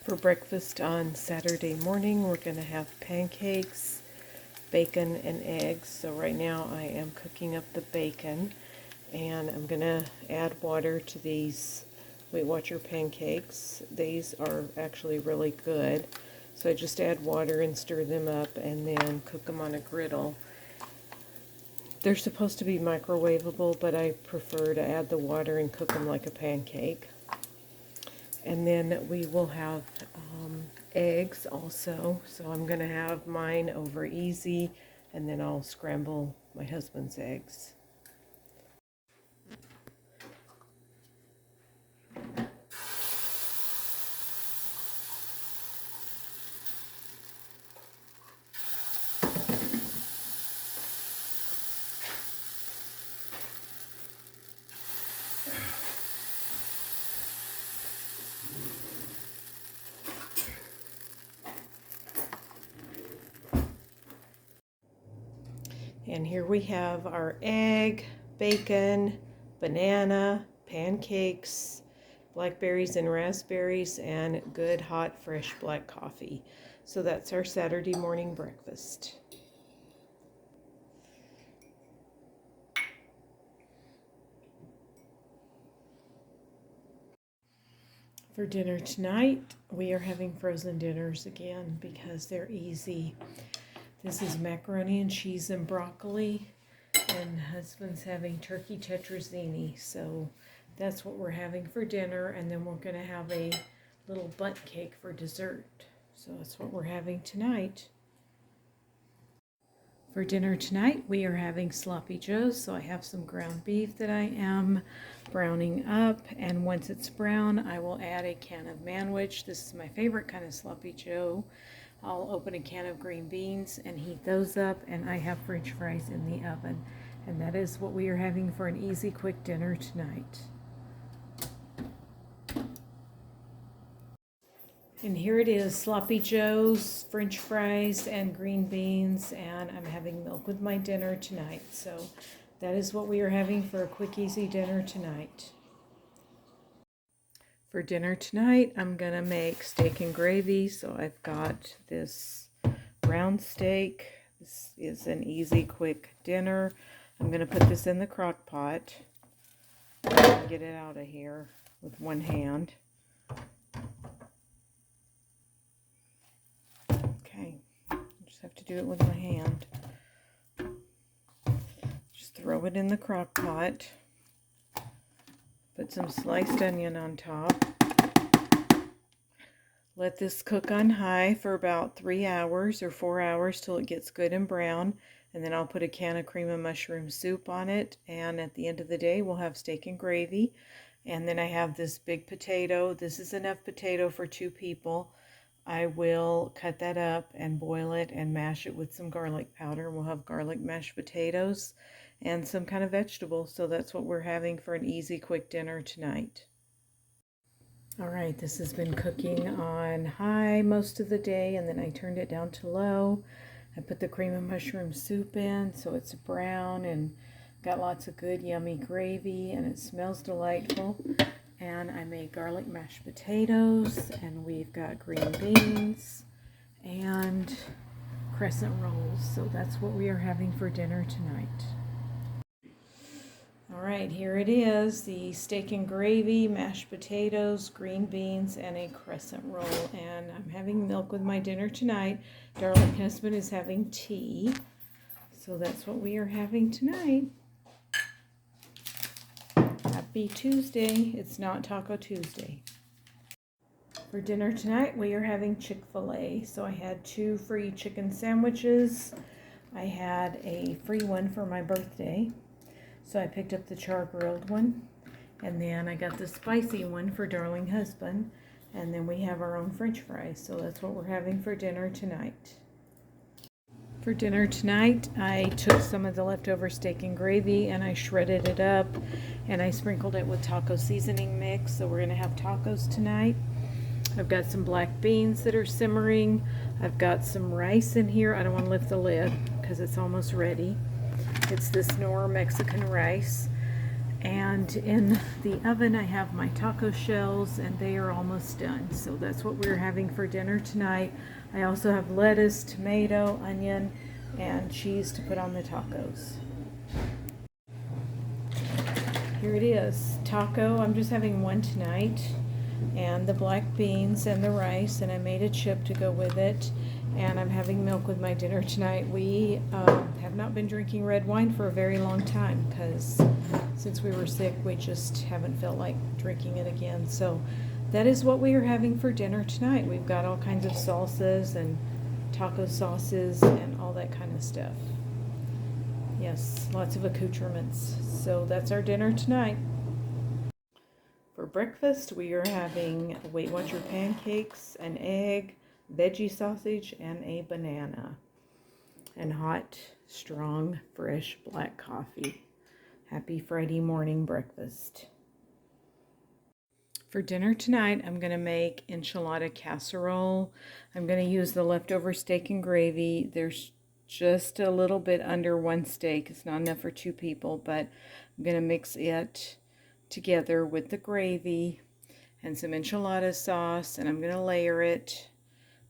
For breakfast on Saturday morning, we're going to have pancakes, bacon, and eggs. So right now I am cooking up the bacon, and I'm going to add water to these Weight Watcher pancakes. These are actually really good. So I just add water and stir them up and then cook them on a griddle. They're supposed to be microwavable, but I prefer to add the water and cook them like a pancake. And then we will have eggs also. So I'm going to have mine over easy, and then I'll scramble my husband's eggs. And here we have our egg, bacon, banana, pancakes, blackberries and raspberries, and good hot fresh black coffee. So that's our Saturday morning breakfast. For dinner tonight, we are having frozen dinners again because they're easy. This is macaroni and cheese and broccoli, and husband's having turkey tetrazzini. So that's what we're having for dinner, and then we're going to have a little bundt cake for dessert. So that's what we're having tonight. For dinner tonight, we are having sloppy joes. So I have some ground beef that I am browning up, and once it's brown, I will add a can of manwich. This is my favorite kind of sloppy joe. I'll open a can of green beans and heat those up, and I have French fries in the oven. And that is what we are having for an easy, quick dinner tonight. And here it is, sloppy joes, French fries, and green beans, and I'm having milk with my dinner tonight. So that is what we are having for a quick, easy dinner tonight. For dinner tonight, I'm going to make steak and gravy. So I've got this round steak. This is an easy, quick dinner. I'm going to put this in the crock pot. Get it out of here with one hand. Okay, I just have to do it with my hand. Just throw it in the crock pot. Put some sliced onion on top. Let this cook on high for about 3 hours or 4 hours till it gets good and brown. And then I'll put a can of cream of mushroom soup on it. And at the end of the day, we'll have steak and gravy. And then I have this big potato. This is enough potato for 2 people. I will cut that up and boil it and mash it with some garlic powder. We'll have garlic mashed potatoes and some kind of vegetables. So that's what we're having for an easy, quick dinner tonight. All right, this has been cooking on high most of the day, and then I turned it down to low. I put the cream of mushroom soup in so it's brown and got lots of good, yummy gravy, and it smells delightful. And I made garlic mashed potatoes, and we've got green beans and crescent rolls. So that's what we are having for dinner tonight. All right, here it is, the steak and gravy, mashed potatoes, green beans, and a crescent roll. And I'm having milk with my dinner tonight. Darling husband is having tea. So that's what we are having tonight. Happy Tuesday. It's not Taco Tuesday. For dinner tonight, we are having Chick-fil-A. So I had 2 free chicken sandwiches. I had a free one for my birthday. So I picked up the char-grilled one, and then I got the spicy one for darling husband, and then we have our own French fries. So that's what we're having for dinner tonight. For dinner tonight, I took some of the leftover steak and gravy and I shredded it up, and I sprinkled it with taco seasoning mix. So we're going to have tacos tonight. I've got some black beans that are simmering. I've got some rice in here. I don't want to lift the lid because it's almost ready. It's this Knorr Mexican rice. And in the oven I have my taco shells, and they are almost done. So that's what we're having for dinner tonight. I also have lettuce, tomato, onion, and cheese to put on the tacos. Here it is, taco. I'm just having one tonight, and the black beans and the rice, and I made a chip to go with it. And I'm having milk with my dinner tonight. We have not been drinking red wine for a very long time because since we were sick, we just haven't felt like drinking it again. So that is what we are having for dinner tonight. We've got all kinds of salsas and taco sauces and all that kind of stuff. Yes, lots of accoutrements. So that's our dinner tonight. For breakfast, we are having Weight Watcher pancakes, an egg, veggie sausage, and a banana, and hot, strong, fresh black coffee. Happy Friday morning breakfast. For dinner tonight, I'm going to make enchilada casserole. I'm going to use the leftover steak and gravy. There's just a little bit under one steak. It's not enough for 2 people, but I'm going to mix it together with the gravy and some enchilada sauce, and I'm going to layer it.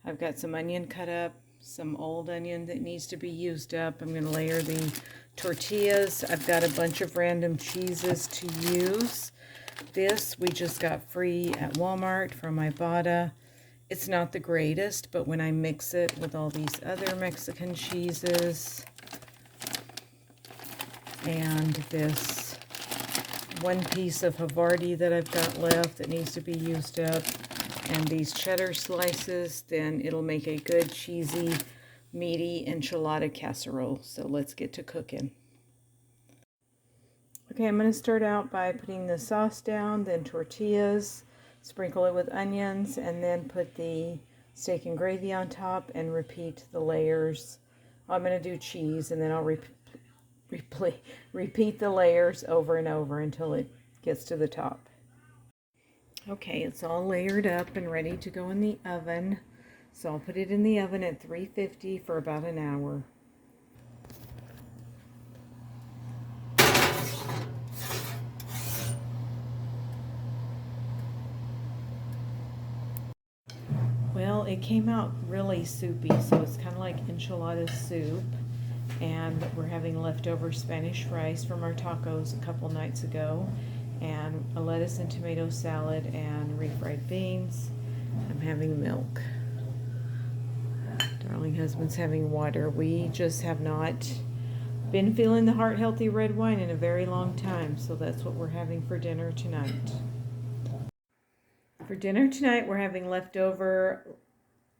I've got some onion cut up, some old onion that needs to be used up. I'm going to layer the tortillas. I've got a bunch of random cheeses to use. This we just got free at Walmart from Ibotta. It's not the greatest, but when I mix it with all these other Mexican cheeses and this one piece of Hearty that I've got left that needs to be used up, and these cheddar slices, then it'll make a good cheesy, meaty enchilada casserole. So let's get to cooking. Okay, I'm going to start out by putting the sauce down, then tortillas, sprinkle it with onions, and then put the steak and gravy on top and repeat the layers. I'm going to do cheese, and then I'll repeat the layers over and over until it gets to the top. Okay, it's all layered up and ready to go in the oven. So I'll put it in the oven at 350 for about an hour. Well, it came out really soupy, so it's kind of like enchilada soup. And we're having leftover Spanish rice from our tacos a couple nights ago, and a lettuce and tomato salad and refried beans. I'm having milk. Darling husband's having water. We just have not been feeling the heart healthy red wine in a very long time, so that's what we're having for dinner tonight. For dinner tonight, we're having leftover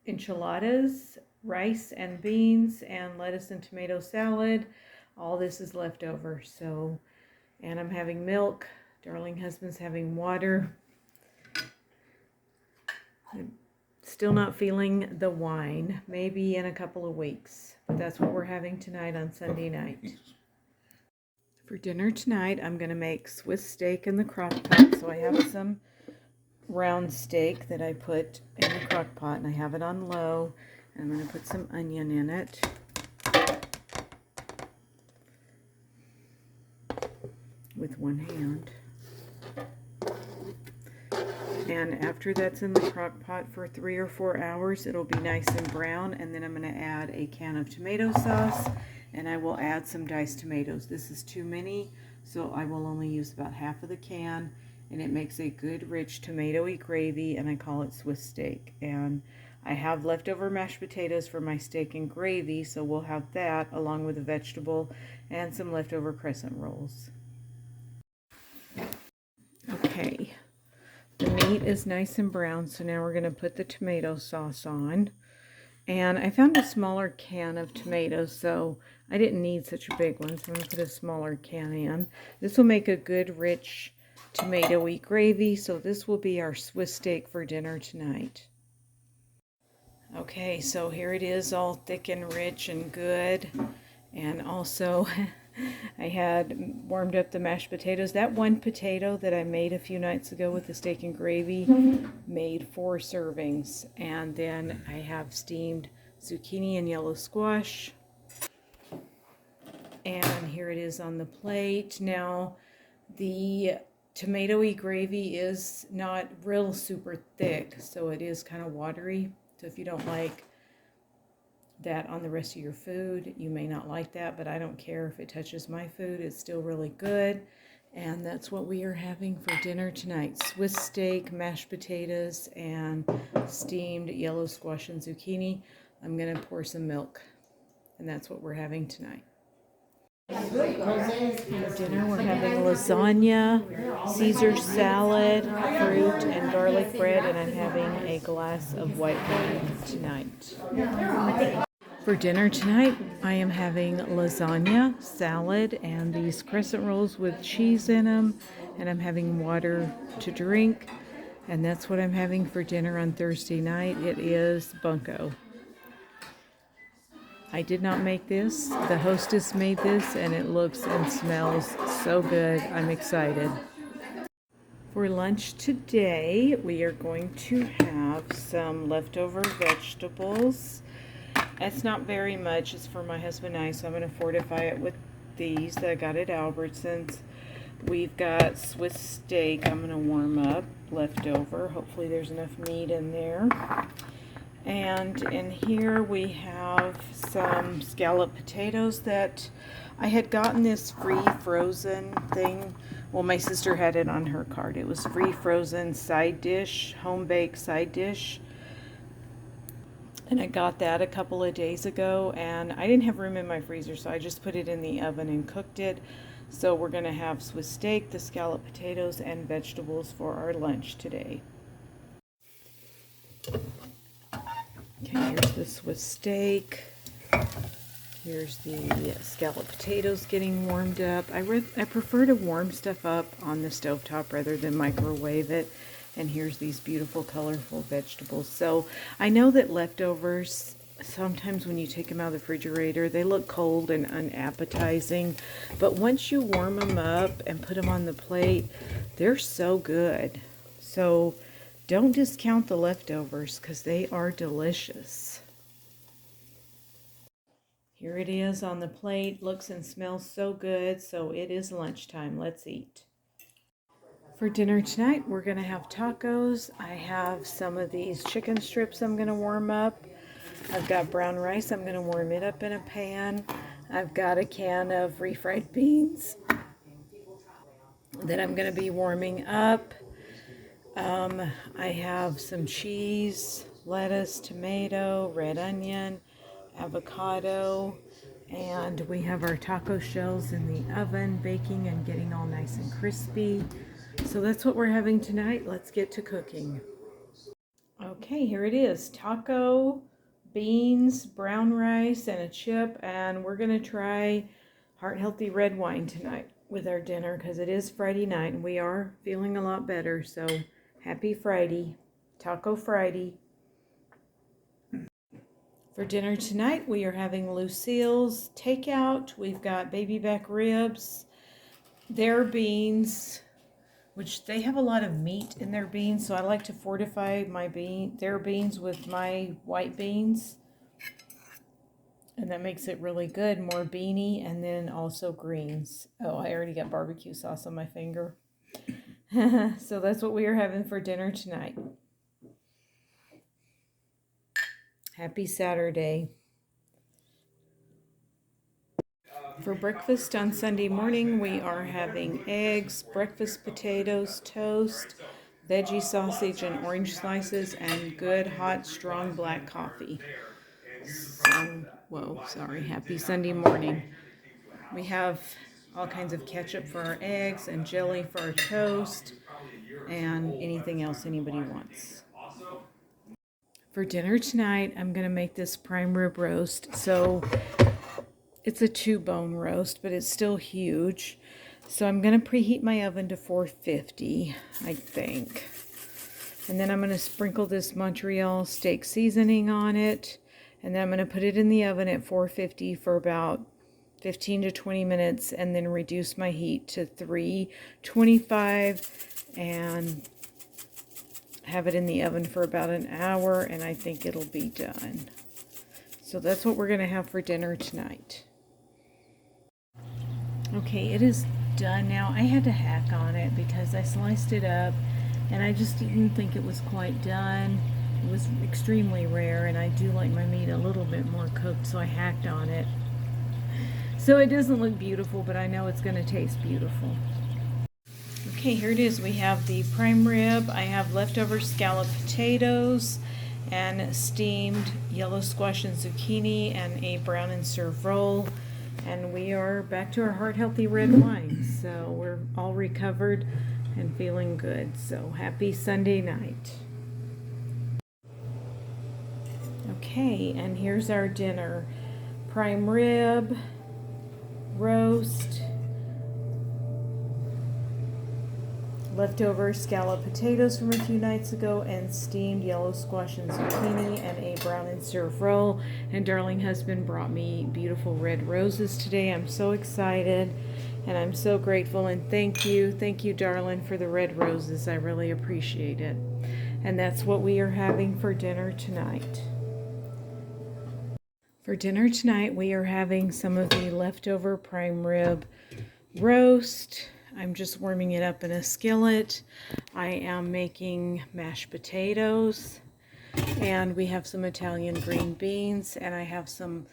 enchiladas, rice and beans, and lettuce and tomato salad. All this is left over. So, and I'm having milk. Darling husband's having water. I'm still not feeling the wine. Maybe in a couple of weeks. But that's what we're having tonight on Sunday night. For dinner tonight, I'm going to make Swiss steak in the crock pot. So I have some round steak that I put in the crock pot, and I have it on low. I'm going to put some onion in it. With one hand. And after that's in the crock pot for 3 or 4 hours, it'll be nice and brown, and then I'm going to add a can of tomato sauce, and I will add some diced tomatoes. This is too many, so I will only use about half of the can, and it makes a good rich tomatoey gravy, and I call it Swiss steak. And I have leftover mashed potatoes for my steak and gravy, so we'll have that along with a vegetable and some leftover crescent rolls. Okay, the meat is nice and brown, so now we're going to put the tomato sauce on. And I found a smaller can of tomatoes, so I didn't need such a big one, so I'm going to put a smaller can in. This will make a good rich tomatoey gravy, so this will be our Swiss steak for dinner tonight. Okay, so here it is, all thick and rich and good. And also, I had warmed up the mashed potatoes. That one potato that I made a few nights ago with the steak and gravy made 4 servings. And then I have steamed zucchini and yellow squash. And here it is on the plate. Now, The tomatoey gravy is not real super thick, so it is kind of watery. So if you don't like that on the rest of your food, you may not like that, but I don't care if it touches my food. It's still really good. And that's what we are having for dinner tonight. Swiss steak, mashed potatoes, and steamed yellow squash and zucchini. I'm going to pour some milk, and that's what we're having tonight. For dinner, we're having lasagna, Caesar salad, fruit, and garlic bread, and I'm having a glass of white wine tonight. For dinner tonight, I am having lasagna, salad, and these crescent rolls with cheese in them, and I'm having water to drink, and that's what I'm having for dinner on Thursday night. It is bunko. I did not make this. The hostess made this, and it looks and smells so good. I'm excited. For lunch today, we are going to have some leftover vegetables. It's not very much. It's for my husband and I, so I'm going to fortify it with these that I got at Albertsons. We've got Swiss steak I'm going to warm up, leftover. Hopefully there's enough meat in there. And in here we have some scalloped potatoes that I had gotten this free frozen thing. Well, my sister had it on her card. It was free frozen side dish, home-baked side dish. And I got that a couple of days ago, and I didn't have room in my freezer, so I just put it in the oven and cooked it. So we're going to have Swiss steak, the scalloped potatoes, and vegetables for our lunch today. Okay, here's the Swiss steak. Here's the scalloped potatoes getting warmed up. I prefer to warm stuff up on the stovetop rather than microwave it. And here's these beautiful, colorful vegetables. So I know that leftovers, sometimes when you take them out of the refrigerator, they look cold and unappetizing. But once you warm them up and put them on the plate, they're so good. So don't discount the leftovers because they are delicious. Here it is on the plate. Looks and smells so good. So it is lunchtime. Let's eat. For dinner tonight, we're going to have tacos. I have some of these chicken strips I'm going to warm up. I've got brown rice. I'm going to warm it up in a pan. I've got a can of refried beans that I'm going to be warming up. I have some cheese, lettuce, tomato, red onion, avocado, and we have our taco shells in the oven baking and getting all nice and crispy. So that's what we're having tonight. Let's get to cooking. Okay, here it is. Taco, beans, brown rice, and a chip. And we're going to try Heart Healthy red wine tonight with our dinner because it is Friday night and we are feeling a lot better. So happy Friday. Taco Friday. For dinner tonight, we are having Lucille's takeout. We've got baby back ribs, their beans, which they have a lot of meat in their beans, so I like to fortify their beans with my white beans. And that makes it really good, more beany, and then also greens. Oh, I already got barbecue sauce on my finger. So that's what we are having for dinner tonight. Happy Saturday. For breakfast on Sunday morning, we are having eggs, breakfast potatoes, toast, veggie sausage, and orange slices, and good, hot, strong black coffee. Happy Sunday morning. We have all kinds of ketchup for our eggs and jelly for our toast, and anything else anybody wants. For dinner tonight, I'm going to make this prime rib roast. So it's a 2-bone roast, but it's still huge. So I'm going to preheat my oven to 450, I think. And then I'm going to sprinkle this Montreal steak seasoning on it. And then I'm going to put it in the oven at 450 for about 15 to 20 minutes. And then reduce my heat to 325 and have it in the oven for about an hour. And I think it'll be done. So that's what we're going to have for dinner tonight. Okay, it is done now. I had to hack on it because I sliced it up and I just didn't think it was quite done. It was extremely rare, and I do like my meat a little bit more cooked, so I hacked on it. So it doesn't look beautiful, but I know it's going to taste beautiful. Okay, here it is. We have the prime rib. I have leftover scalloped potatoes and steamed yellow squash and zucchini and a brown and serve roll. And we are back to our heart healthy red wine. So we're all recovered and feeling good. So happy Sunday night. Okay, and here's our dinner. Prime rib, roast, leftover scalloped potatoes from a few nights ago, and steamed yellow squash and zucchini, and a brown and serve roll. And darling husband brought me beautiful red roses today. I'm so excited and I'm so grateful, and thank you darling, for the red roses. I really appreciate it. And that's what we are having for dinner tonight. For dinner tonight, we are having some of the leftover prime rib roast. I'm just warming it up in a skillet. I am making mashed potatoes, and we have some Italian green beans, and I have some,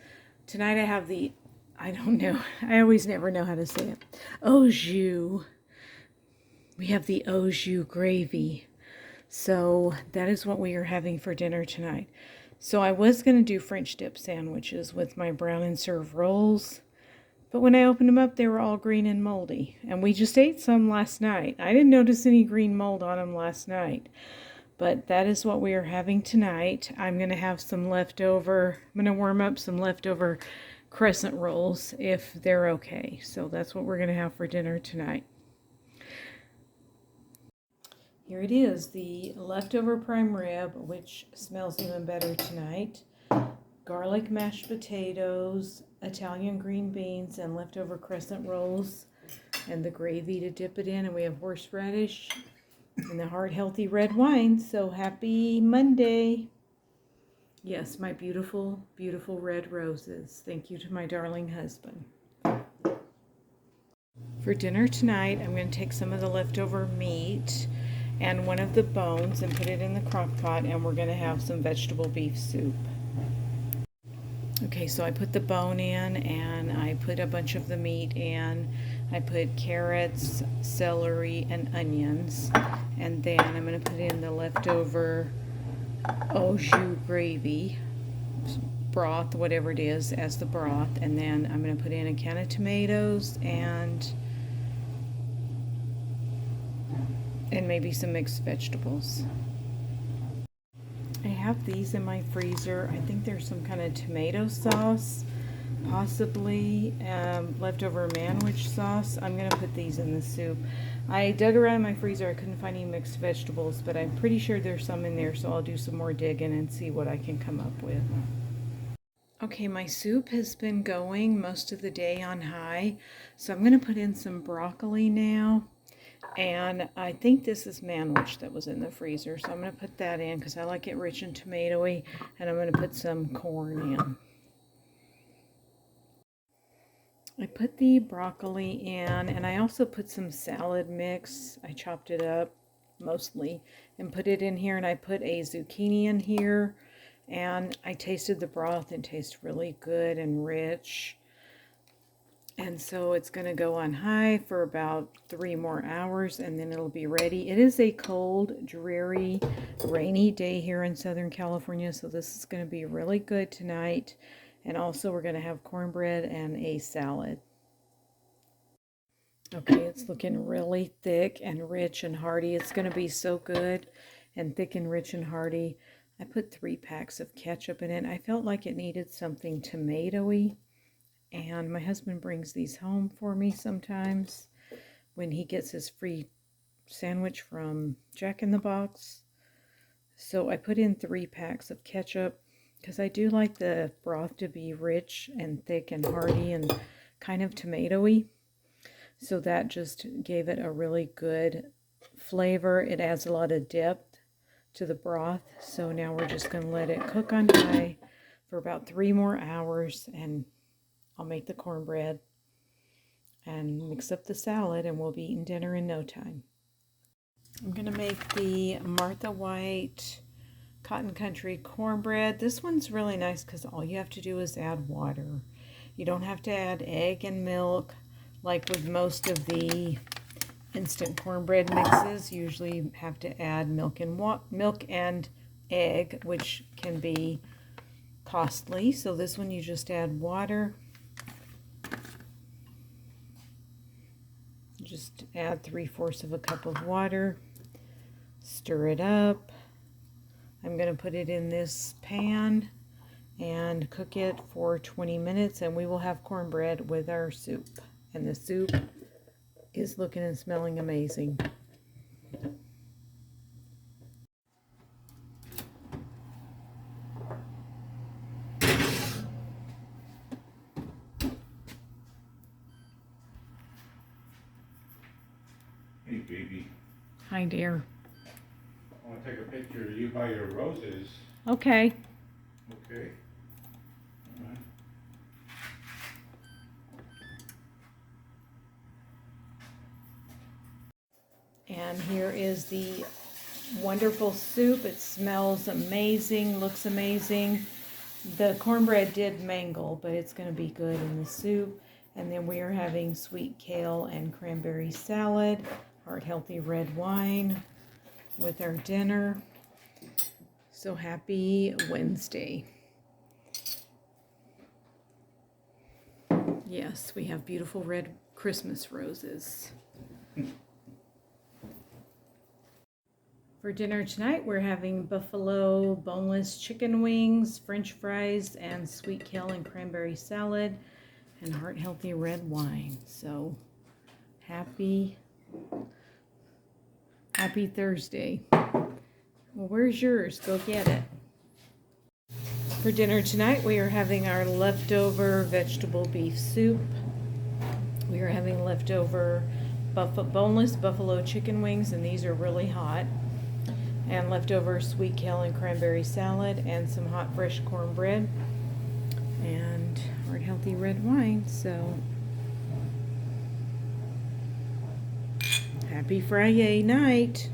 tonight I have the, I don't know, I always never know how to say it, au jus. We have the au jus gravy. So that is what we are having for dinner tonight. So I was going to do French dip sandwiches with my brown and serve rolls, but when I opened them up, they were all green and moldy. And we just ate some last night. I didn't notice any green mold on them last night, but that is what we are having tonight. I'm going to have some leftover, I'm going to warm up some leftover crescent rolls if they're okay. So that's what we're going to have for dinner tonight. Here it is, the leftover prime rib, which smells even better tonight. Garlic mashed potatoes, Italian green beans, and leftover crescent rolls, and the gravy to dip it in. And we have horseradish and the heart healthy red wine. So happy Monday. Yes, my beautiful, beautiful red roses. Thank you to my darling husband. For dinner tonight, I'm going to take some of the leftover meat and one of the bones and put it in the crock pot, and we're going to have some vegetable beef soup. Okay, so I put the bone in, and I put a bunch of the meat in. I put carrots, celery, and onions, and then I'm going to put in the leftover au jus gravy, broth, whatever it is, as the broth, and then I'm going to put in a can of tomatoes and maybe some mixed vegetables. I have these in my freezer. I think there's some kind of tomato sauce, possibly leftover manwich sauce. I'm going to put these in the soup. I dug around in my freezer. I couldn't find any mixed vegetables, but I'm pretty sure there's some in there, so I'll do some more digging and see what I can come up with. Okay, my soup has been going most of the day on high, so I'm going to put in some broccoli now. And I think this is manwich that was in the freezer, so I'm going to put that in because I like it rich and tomatoey, and I'm going to put some corn in. I put the broccoli in, and I also put some salad mix. I chopped it up mostly and put it in here, and I put a zucchini in here, and I tasted the broth and it tastes really good and rich. And so it's going to go on high for about 3 more hours, and then it'll be ready. It is a cold, dreary, rainy day here in Southern California, so this is going to be really good tonight. And also we're going to have cornbread and a salad. Okay, it's looking really thick and rich and hearty. It's going to be so good and thick and rich and hearty. I put 3 packs of ketchup in it. I felt like it needed something tomatoey. And my husband brings these home for me sometimes when he gets his free sandwich from Jack in the Box. So I put in 3 packs of ketchup because I do like the broth to be rich and thick and hearty and kind of tomatoey. So that just gave it a really good flavor. It adds a lot of depth to the broth. So now we're just going to let it cook on high for about 3 more hours, and I'll make the cornbread. and mix up the salad, and we'll be eating dinner in no time. I'm going to make the Martha White Cotton Country cornbread. This one's really nice because all you have to do is add water. You don't have to add egg and milk like with most of the instant cornbread mixes. You usually have to add milk and egg, which can be costly. So this one you just add water. Just add 3/4 of a cup of water. Stir it up. I'm going to put it in this pan and cook it for 20 minutes, and we will have cornbread with our soup. And the soup is looking and smelling amazing. Hey, baby. Hi, dear. I want to take a picture of you by your roses. Okay. Okay. All right. And here is the wonderful soup. It smells amazing, looks amazing. The cornbread did mangle, but it's going to be good in the soup. And then we are having sweet kale and cranberry salad, heart healthy red wine with our dinner. So happy Wednesday. Yes, we have beautiful red Christmas roses. For dinner tonight, we're having buffalo boneless chicken wings, French fries, and sweet kale and cranberry salad, and heart healthy red wine. So happy Thursday. Well, where's yours? Go get it. For dinner tonight, we are having our leftover vegetable beef soup. We are having leftover boneless buffalo chicken wings, and these are really hot. And leftover sweet kale and cranberry salad, and some hot fresh cornbread, and heart healthy red wine. So happy Friday night.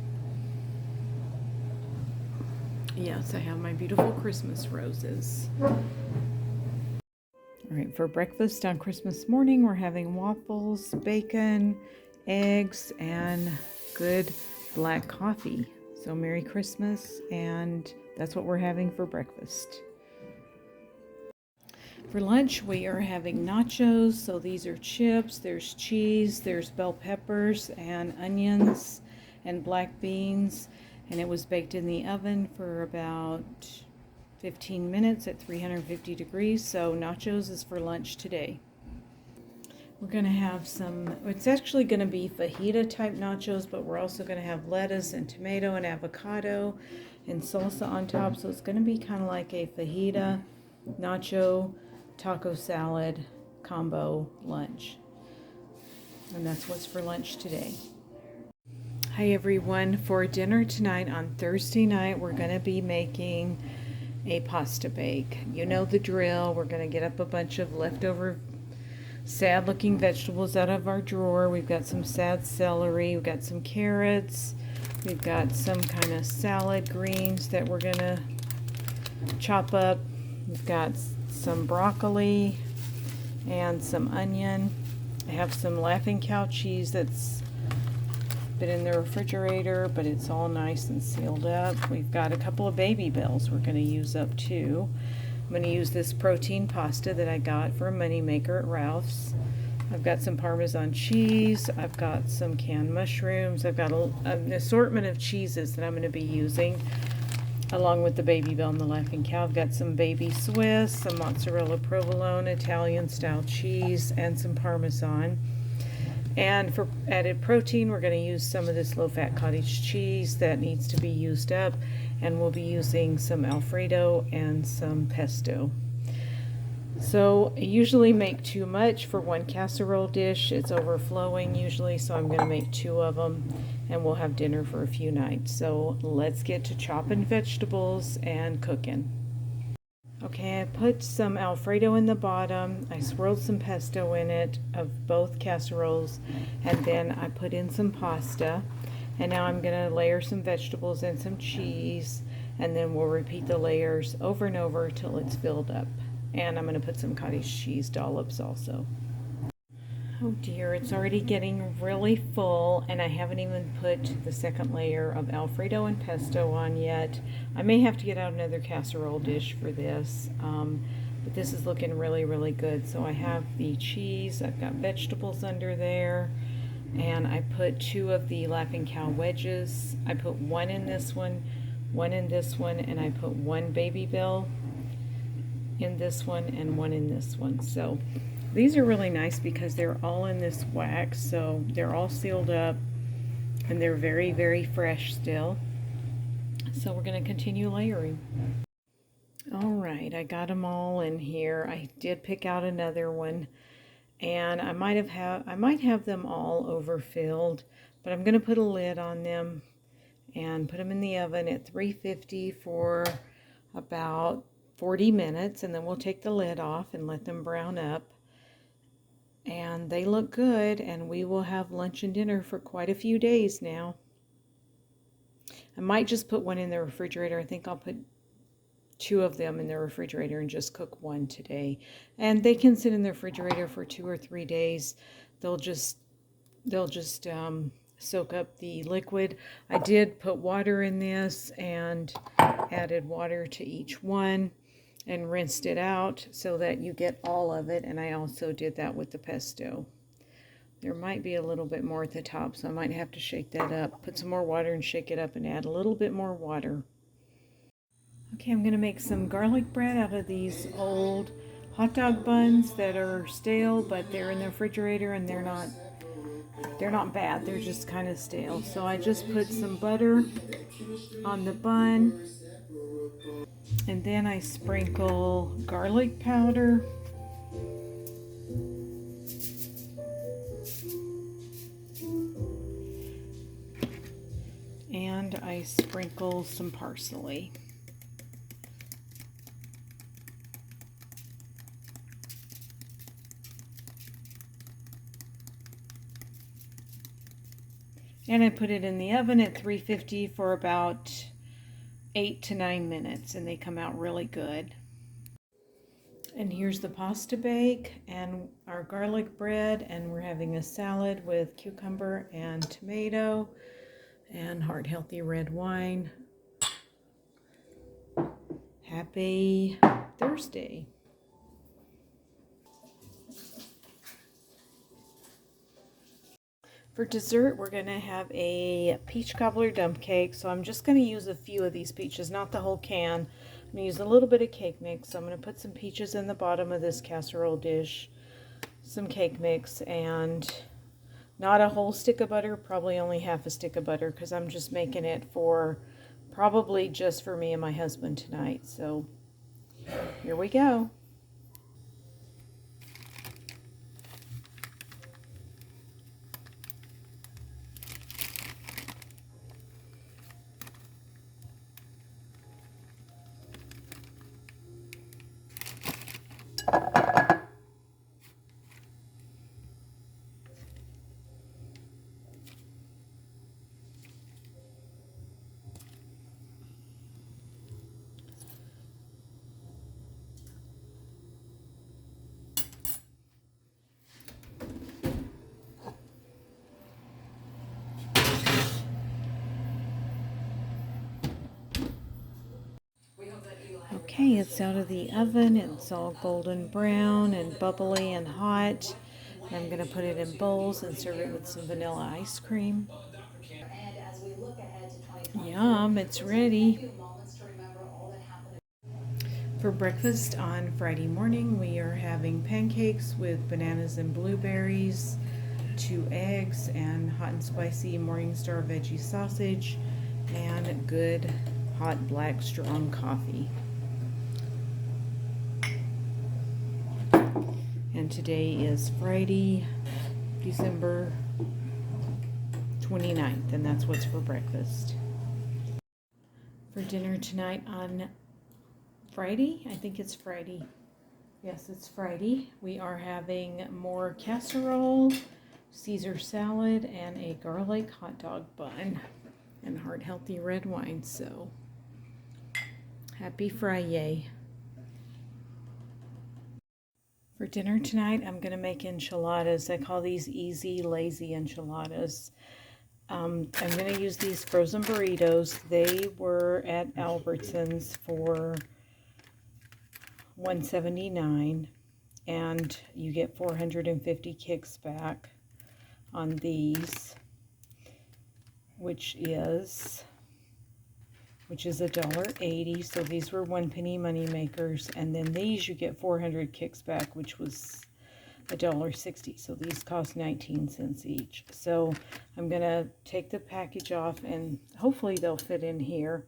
Yes, I have my beautiful Christmas roses. All right, for breakfast on Christmas morning, we're having waffles, bacon, eggs, and good black coffee. So Merry Christmas, and that's what we're having for breakfast. For lunch, we are having nachos. So these are chips, there's cheese, there's bell peppers and onions and black beans. And it was baked in the oven for about 15 minutes at 350 degrees. So nachos is for lunch today. We're going to have it's actually going to be fajita type nachos, but we're also going to have lettuce and tomato and avocado and salsa on top. So it's going to be kind of like a fajita, nacho, taco salad combo lunch. And that's what's for lunch today. Hi everyone. For dinner tonight on Thursday night, we're going to be making a pasta bake. You know the drill. We're going to get up a bunch of leftover sad looking vegetables out of our drawer. We've got some sad celery, we've got some carrots, we've got some kind of salad greens that we're gonna chop up. We've got some broccoli and some onion. I have some Laughing Cow cheese that's been in the refrigerator, but it's all nice and sealed up. We've got a couple of baby bells we're gonna use up too. I'm going to use this protein pasta that I got for a moneymaker at Ralph's. I've got some Parmesan cheese. I've got some canned mushrooms. I've got an assortment of cheeses that I'm going to be using along with the Baby Bell and the Laughing Cow. I've got some baby Swiss, some mozzarella provolone, Italian style cheese, and some Parmesan. And for added protein, we're going to use some of this low-fat cottage cheese that needs to be used up. And we'll be using some Alfredo and some pesto. So I usually make too much for one casserole dish. It's overflowing usually, so I'm going to make 2 of them, and we'll have dinner for a few nights. So let's get to chopping vegetables and cooking. Okay, I put some Alfredo in the bottom. I swirled some pesto in it of both casseroles, and then I put in some pasta. And now I'm going to layer some vegetables and some cheese, and then we'll repeat the layers over and over till it's filled up. And I'm going to put some cottage cheese dollops also. Oh dear, it's already getting really full, and I haven't even put the second layer of Alfredo and pesto on yet. I may have to get out another casserole dish for this, but this is looking really, really good. So I have the cheese, I've got vegetables under there, and I put 2 of the Laughing Cow wedges. I put 1 in this one in this one, and I put 1 Baby Bell in this one and 1 in this one. So these are really nice because they're all in this wax, so they're all sealed up and they're very, very fresh still. So we're going to continue layering. All right, I got them all in here. I did pick out another one, and I might have them all overfilled, but I'm going to put a lid on them and put them in the oven at 350 for about 40 minutes, and then we'll take the lid off and let them brown up. And they look good, and we will have lunch and dinner for quite a few days now. I might just put 1 in the refrigerator. I think I'll put 2 of them in the refrigerator and just cook 1 today. And they can sit in the refrigerator for 2 or 3 days. They'll just soak up the liquid. I did put water in this and added water to each one and rinsed it out so that you get all of it, and I also did that with the pesto. There might be a little bit more at the top, so I might have to shake that up. Put some more water and shake it up and add a little bit more water. Okay, I'm going to make some garlic bread out of these old hot dog buns that are stale, but they're in the refrigerator and they're not bad. They're just kind of stale. So I just put some butter on the bun, and then I sprinkle garlic powder, and I sprinkle some parsley. And I put it in the oven at 350 for about 8 to 9 minutes, and they come out really good. And here's the pasta bake and our garlic bread, and we're having a salad with cucumber and tomato and heart healthy red wine. Happy Thursday. For dessert, we're going to have a peach cobbler dump cake. So I'm just going to use a few of these peaches, not the whole can. I'm going to use a little bit of cake mix. So I'm going to put some peaches in the bottom of this casserole dish, some cake mix, and not a whole stick of butter, probably only half a stick of butter, because I'm just making it for probably just for me and my husband tonight. So here we go. Okay, it's out of the oven. It's all golden brown and bubbly and hot. I'm going to put it in bowls and serve it with some vanilla ice cream. Yum, it's ready. For breakfast on Friday morning, we are having pancakes with bananas and blueberries, 2 eggs, and hot and spicy Morningstar veggie sausage, and good hot black strong coffee. And today is Friday, December 29th, and that's what's for breakfast. For dinner tonight on Friday. I think it's Friday. Yes, it's Friday. We are having more casserole, Caesar salad, and a garlic hot dog bun, and heart healthy red wine. So happy Friday. For dinner tonight, I'm going to make enchiladas. I call these easy, lazy enchiladas. I'm going to use these frozen burritos. They were at Albertsons for $1.79, and you get 450 kicks back on these, which is $1.80. So these were 1 penny money makers, and then these you get 400 kicks back, which was $1.60. So these cost 19 cents each. So I'm gonna take the package off, and hopefully they'll fit in here.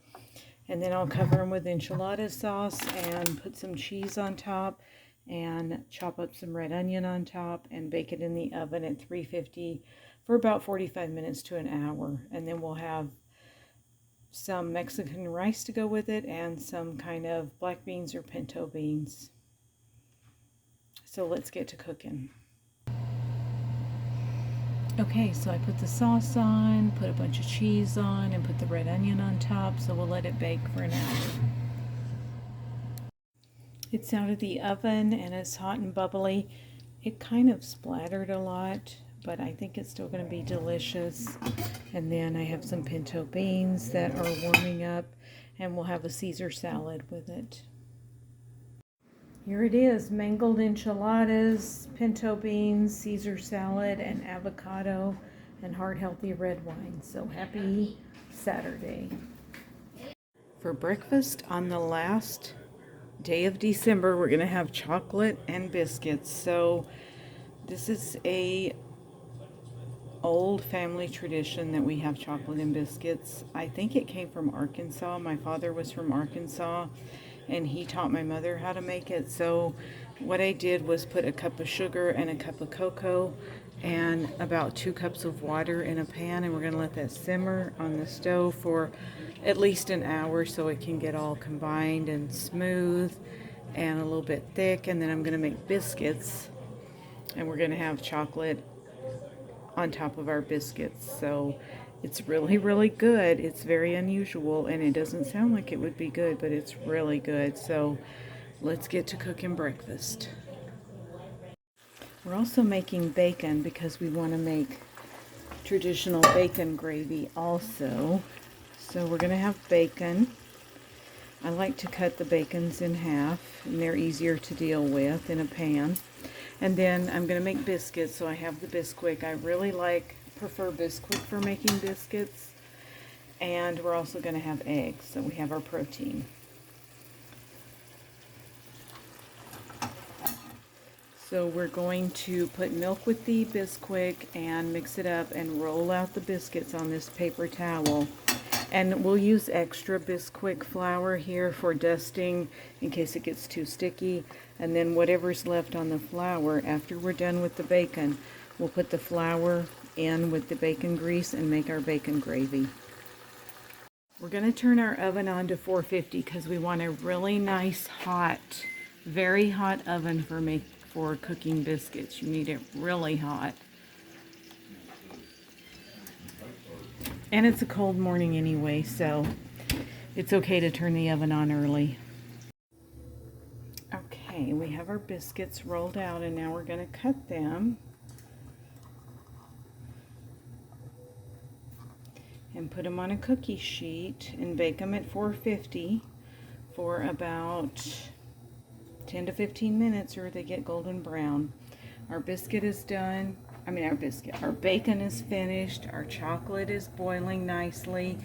And then I'll cover them with enchilada sauce and put some cheese on top and chop up some red onion on top and bake it in the oven at 350 for about 45 minutes to an hour. And then we'll have some Mexican rice to go with it and some kind of black beans or pinto beans. So let's get to cooking. Okay, so I put the sauce on, put a bunch of cheese on, and put the red onion on top, so we'll let it bake for an hour. It's out of the oven and it's hot and bubbly. It kind of splattered a lot, but I think it's still going to be delicious. And then I have some pinto beans that are warming up, and we'll have a Caesar salad with it. Here it is, mangled enchiladas, pinto beans, Caesar salad, and avocado, and heart healthy red wine. So happy Saturday. For breakfast on the last day of December, we're gonna have chocolate and biscuits. So this is a old family tradition that we have chocolate and biscuits. I think it came from Arkansas. My father was from Arkansas, and he taught my mother how to make it. So what I did was put a cup of sugar and a cup of cocoa and about 2 cups of water in a pan, and we're going to let that simmer on the stove for at least an hour so it can get all combined and smooth and a little bit thick. And then I'm going to make biscuits, and we're going to have chocolate on top of our biscuits. So it's really, really good. It's very unusual, and it doesn't sound like it would be good, but it's really good. So let's get to cooking breakfast. We're also making bacon because we want to make traditional bacon gravy also. So we're going to have bacon. I like to cut the bacons in half, and they're easier to deal with in a pan. And then I'm going to make biscuits, so I have the Bisquick. I really prefer Bisquick for making biscuits. And we're also going to have eggs, so we have our protein. So we're going to put milk with the Bisquick and mix it up and roll out the biscuits on this paper towel. And we'll use extra Bisquick flour here for dusting in case it gets too sticky. And then whatever's left on the flour, after we're done with the bacon, we'll put the flour in with the bacon grease and make our bacon gravy. We're going to turn our oven on to 450 because we want a really nice hot, very hot oven for cooking biscuits. You need it really hot. And it's a cold morning anyway, so it's okay to turn the oven on early. Okay, we have our biscuits rolled out, and now we're going to cut them and put them on a cookie sheet and bake them at 450 for about 10 to 15 minutes, or they get golden brown. Our biscuit is done. Our bacon is finished. Our chocolate is boiling nicely.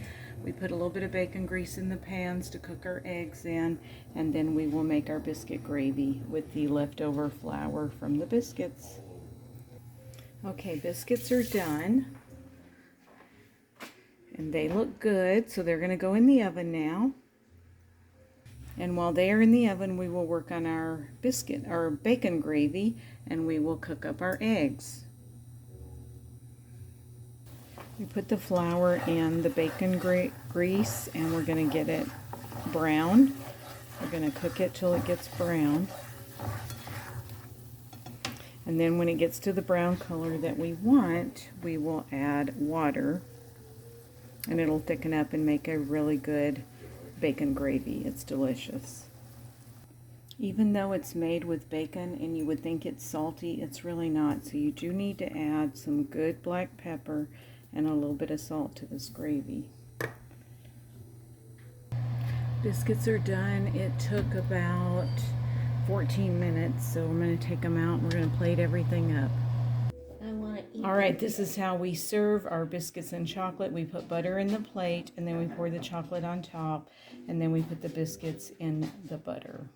We put a little bit of bacon grease in the pans to cook our eggs in, and then we will make our biscuit gravy with the leftover flour from the biscuits. Okay, biscuits are done, and they look good, so they're going to go in the oven now. And while they are in the oven, we will work on our bacon gravy, and we will cook up our eggs. We put the flour in the bacon grease, and we're going to get it brown We're going to cook it till it gets brown. And then when it gets to the brown color that we want, we will add water. And it'll thicken up and make a really good bacon gravy. It's delicious. Even though it's made with bacon and you would think it's salty, it's really not. So you do need to add some good black pepper and a little bit of salt to this gravy. Biscuits are done. It took about 14 minutes, so I'm going to take them out and we're going to plate everything up. I want to eat. All right, this is how we serve our biscuits and chocolate. We put butter in the plate, and then we pour the chocolate on top, and then we put the biscuits in the butter.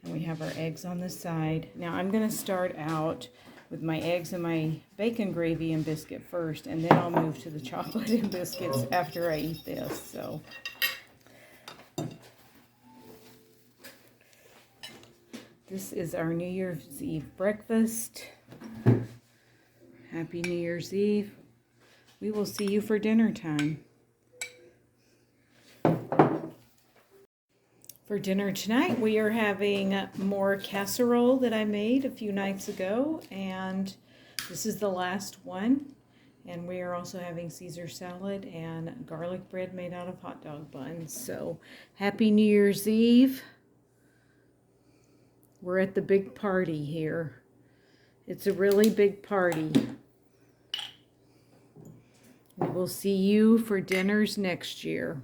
And we have our eggs on the side. Now I'm going to start out with my eggs and my bacon gravy and biscuit first, and then I'll move to the chocolate and biscuits after I eat this. So this is our New Year's Eve breakfast. Happy New Year's Eve. We will see you for dinner time. For dinner tonight, we are having more casserole that I made a few nights ago, and this is the last one. And we are also having Caesar salad and garlic bread made out of hot dog buns. So, happy New Year's Eve. We're at the big party here. It's a really big party. We will see you for dinners next year.